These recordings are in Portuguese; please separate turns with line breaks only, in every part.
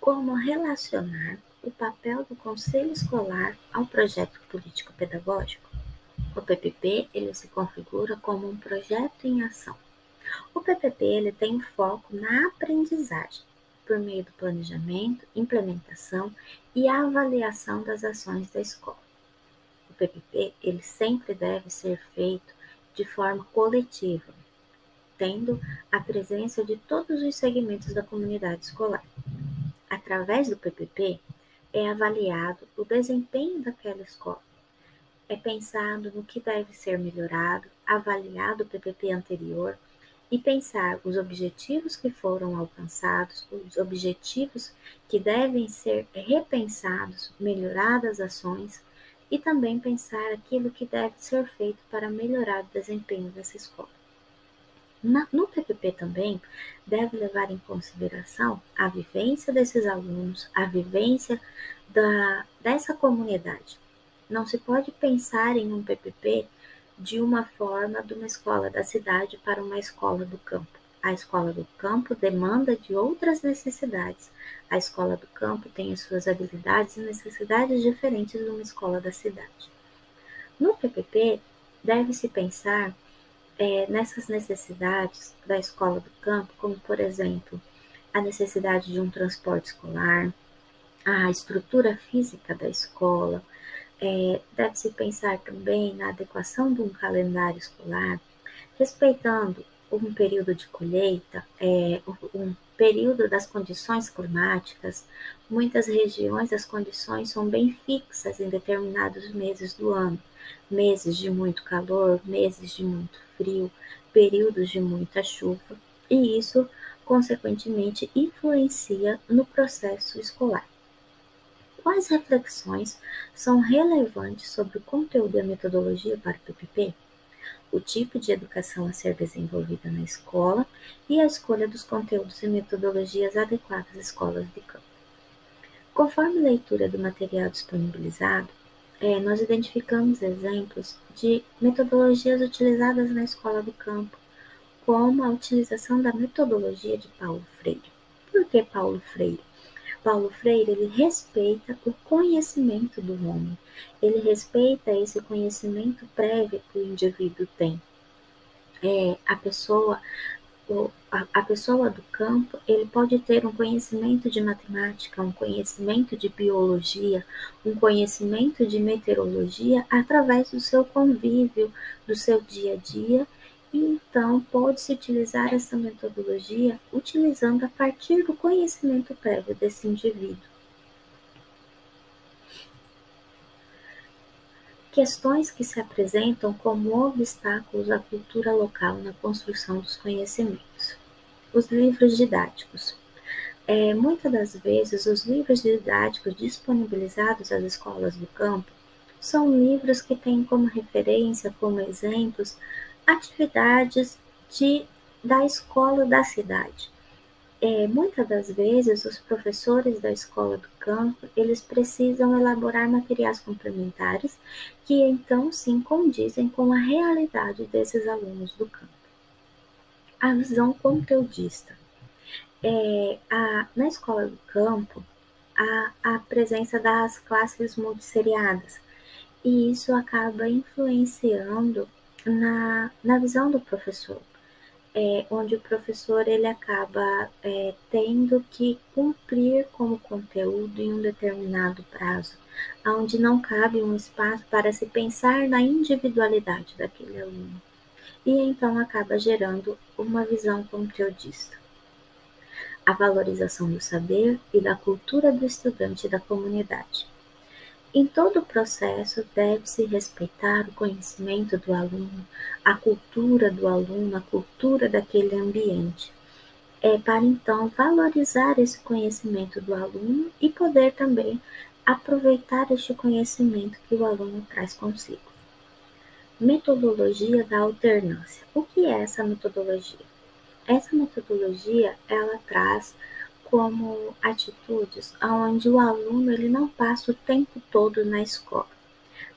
Como relacionar o papel do conselho escolar ao projeto político-pedagógico? O PPP ele se configura como um projeto em ação. O PPP ele tem foco na aprendizagem, por meio do planejamento, implementação e avaliação das ações da escola. O PPP ele sempre deve ser feito de forma coletiva, tendo a presença de todos os segmentos da comunidade escolar. Através do PPP, é avaliado o desempenho daquela escola. É pensado no que deve ser melhorado, avaliado o PPP anterior e pensar os objetivos que foram alcançados, os objetivos que devem ser repensados, melhoradas as ações e também pensar aquilo que deve ser feito para melhorar o desempenho dessa escola. No PPP também deve levar em consideração a vivência desses alunos, a vivência dessa comunidade. Não se pode pensar em um PPP de uma forma de uma escola da cidade para uma escola do campo. A escola do campo demanda de outras necessidades. A escola do campo tem as suas habilidades e necessidades diferentes de uma escola da cidade. No PPP, deve-se pensar nessas necessidades da escola do campo, como, por exemplo, a necessidade de um transporte escolar, a estrutura física da escola, deve-se pensar também na adequação de um calendário escolar, respeitando um período de colheita, um período das condições climáticas. Muitas regiões as condições são bem fixas em determinados meses do ano, meses de muito calor, meses de muito frio, períodos de muita chuva, e isso, consequentemente, influencia no processo escolar. Quais reflexões são relevantes sobre o conteúdo e a metodologia para o PPP? O tipo de educação a ser desenvolvida na escola e a escolha dos conteúdos e metodologias adequadas às escolas de campo. Conforme a leitura do material disponibilizado, nós identificamos exemplos de metodologias utilizadas na escola do campo, como a utilização da metodologia de Paulo Freire. Por que Paulo Freire? Paulo Freire ele respeita o conhecimento do homem, ele respeita esse conhecimento prévio que o indivíduo tem. A pessoa do campo, ele pode ter um conhecimento de matemática, um conhecimento de biologia, um conhecimento de meteorologia através do seu convívio, do seu dia a dia, e então pode-se utilizar essa metodologia utilizando a partir do conhecimento prévio desse indivíduo. Questões que se apresentam como obstáculos à cultura local na construção dos conhecimentos. Os livros didáticos. Muitas das vezes, os livros didáticos disponibilizados às escolas do campo são livros que têm como referência, como exemplos, atividades da escola da cidade. Muitas das vezes, os professores da escola do campo, eles precisam elaborar materiais complementares que então sim condizem com a realidade desses alunos do campo. A visão conteudista. Na escola do campo, há a presença das classes multisseriadas, e isso acaba influenciando na visão do professor. Onde o professor ele acaba tendo que cumprir com o conteúdo em um determinado prazo, onde não cabe um espaço para se pensar na individualidade daquele aluno, e então acaba gerando uma visão conteudista. A valorização do saber e da cultura do estudante e da comunidade. Em todo o processo, deve-se respeitar o conhecimento do aluno, a cultura do aluno, a cultura daquele ambiente, para então valorizar esse conhecimento do aluno e poder também aproveitar este conhecimento que o aluno traz consigo. Metodologia da alternância. O que é essa metodologia? Essa metodologia, ela traz como atitudes onde o aluno ele não passa o tempo todo na escola.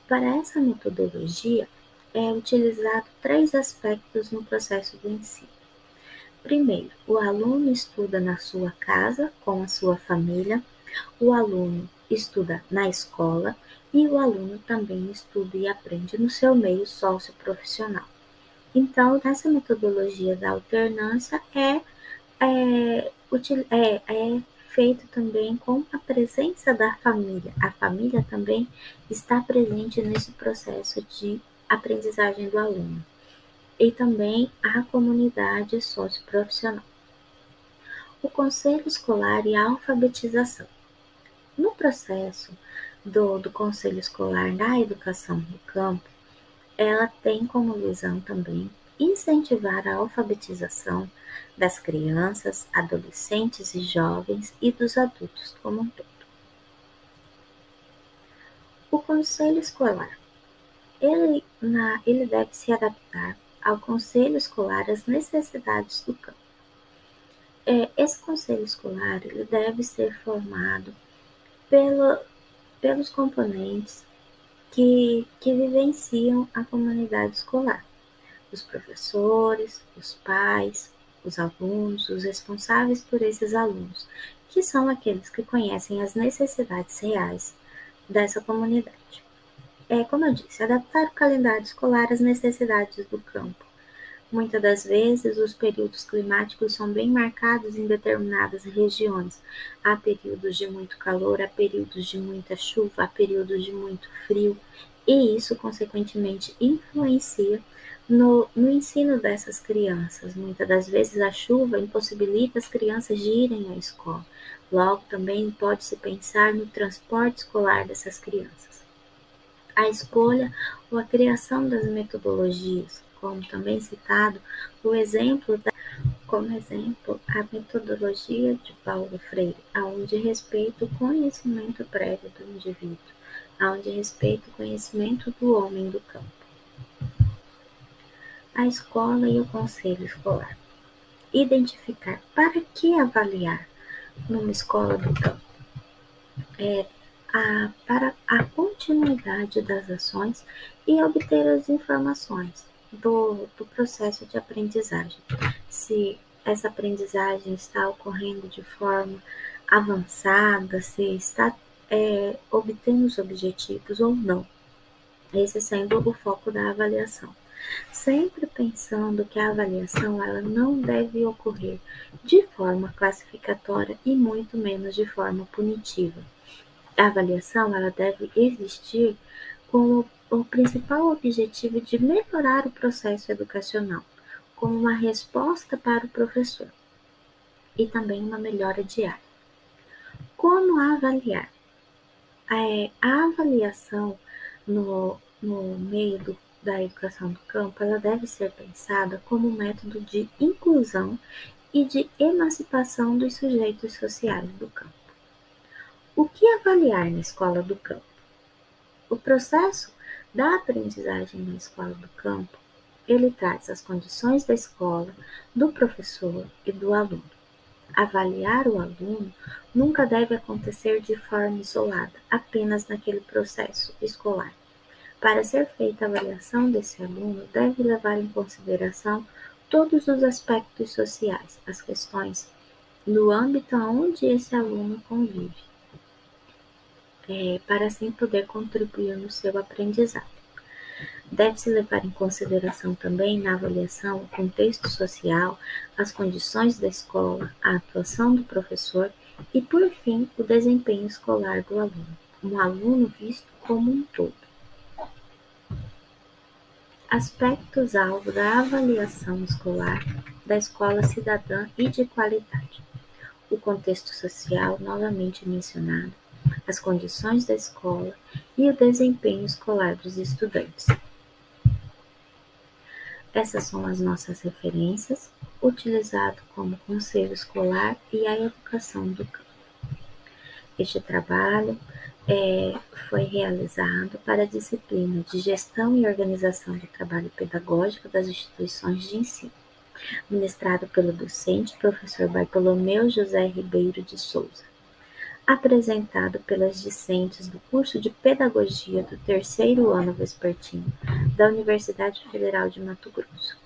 Para essa metodologia, é utilizado 3 aspectos no processo do ensino. Primeiro, o aluno estuda na sua casa, com a sua família, o aluno estuda na escola e o aluno também estuda e aprende no seu meio socioprofissional. Então, nessa metodologia da alternância é feito também com a presença da família. A família também está presente nesse processo de aprendizagem do aluno. E também a comunidade socioprofissional. O conselho escolar e a alfabetização. No processo do conselho escolar da educação no campo, ela tem como visão também incentivar a alfabetização das crianças, adolescentes e jovens e dos adultos como um todo. O conselho escolar, ele deve se adaptar ao conselho escolar às necessidades do campo. Esse conselho escolar ele deve ser formado pelos componentes que vivenciam a comunidade escolar: os professores, os pais, os alunos, os responsáveis por esses alunos, que são aqueles que conhecem as necessidades reais dessa comunidade. Como eu disse, adaptar o calendário escolar às necessidades do campo. Muitas das vezes, os períodos climáticos são bem marcados em determinadas regiões. Há períodos de muito calor, há períodos de muita chuva, há períodos de muito frio, e isso, consequentemente, influencia no ensino dessas crianças. Muitas das vezes, a chuva impossibilita as crianças de irem à escola. Logo, também pode-se pensar no transporte escolar dessas crianças. A escolha ou a criação das metodologias, como também citado, como exemplo, a metodologia de Paulo Freire, aonde respeita o conhecimento prévio do indivíduo, aonde respeita o conhecimento do homem do campo. A escola e o conselho escolar. Identificar para que avaliar numa escola do campo. Para a continuidade das ações e obter as informações do processo de aprendizagem. Se essa aprendizagem está ocorrendo de forma avançada, se está obtendo os objetivos ou não. Esse sendo o foco da avaliação. Sempre pensando que a avaliação ela não deve ocorrer de forma classificatória e muito menos de forma punitiva. A avaliação ela deve existir com o principal objetivo de melhorar o processo educacional, como uma resposta para o professor e também uma melhora diária. Como avaliar? A avaliação no meio da educação do campo ela deve ser pensada como um método de inclusão e de emancipação dos sujeitos sociais do campo. O que avaliar na escola do campo? O processo da aprendizagem na escola do campo, ele traz as condições da escola, do professor e do aluno. Avaliar o aluno nunca deve acontecer de forma isolada, apenas naquele processo escolar. Para ser feita a avaliação desse aluno, deve levar em consideração todos os aspectos sociais, as questões no âmbito onde esse aluno convive. Para assim poder contribuir no seu aprendizado. Deve-se levar em consideração também na avaliação o contexto social, as condições da escola, a atuação do professor e, por fim, o desempenho escolar do aluno, um aluno visto como um todo. Aspectos-alvo da avaliação escolar da escola cidadã e de qualidade. O contexto social, novamente mencionado, as condições da escola e o desempenho escolar dos estudantes. Essas são as nossas referências, utilizado como conselho escolar e a educação do campo. Este trabalho foi realizado para a disciplina de Gestão e Organização do Trabalho Pedagógico das Instituições de Ensino, ministrado pelo docente professor Bartolomeu José Ribeiro de Souza. Apresentado pelas discentes do curso de Pedagogia do terceiro ano vespertino da Universidade Federal de Mato Grosso.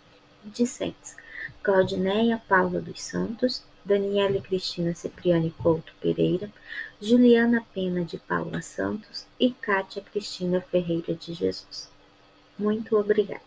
Discentes: Claudineia Paula dos Santos, Daniele Cristina Cipriani Couto Pereira, Juliana Pena de Paula Santos e Kátia Cristina Ferreira de Jesus. Muito obrigada.